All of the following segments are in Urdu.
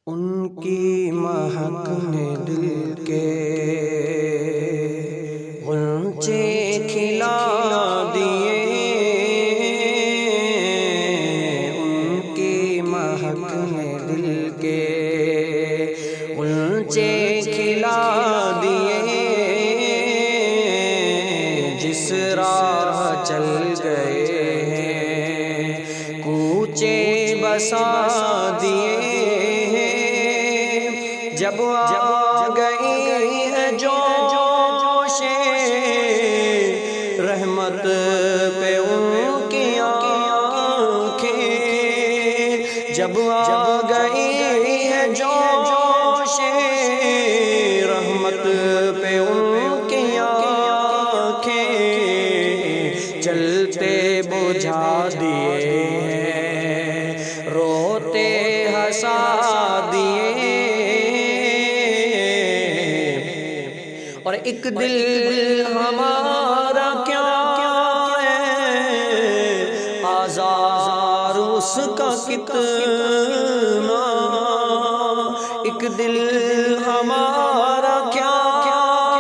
ان کی مہک نے دل کے غنچے کھلا دیے، ان کی مہک نے دل کے غنچے کھلا دیے، جس راہ چل گئے ہیں کوچے بسا دیے، جب آ گئی ہے جوش رحمت پہ ان کی آنکھیں، جب آ گئی ہے جوش رحمت پہ ان کی آنکھیں، چلتے بجھا دیے ہیں، روتے ہنسا دیے، اور ایک دل ہمارا کیا ہے، آزار اس کا کتنا، ایک دل ہمارا کیا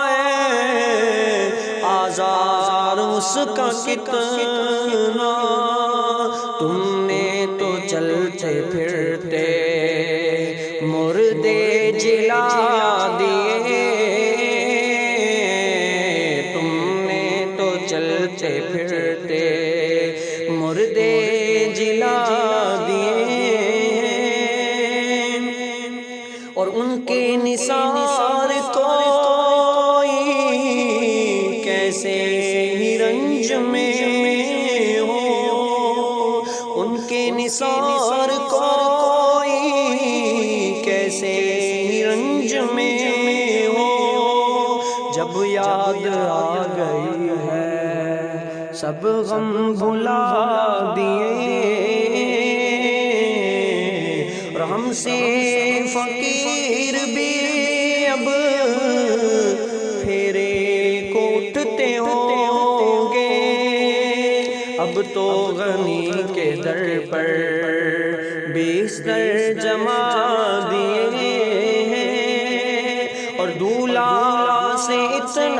ہے، آزار اس کا کتنا، تم نے تو چلتے پھرتے مردے جلا دیے، چلتے پھرتے مردے جلا دیے، اور ان کے نثار کوئی کیسے ہی رنج میں ہو، ان کے نثار کوئی کیسے ہی رنج میں ہو، جب یاد آ گئی ہے سب غم بھلا دیے، اور ہم سے فقیر بھی اب پھیرے کو اٹھتے ہوں گے، اب تو غنی کے در پر بستر جما دیے ہیں، اور دولہا سے اتنا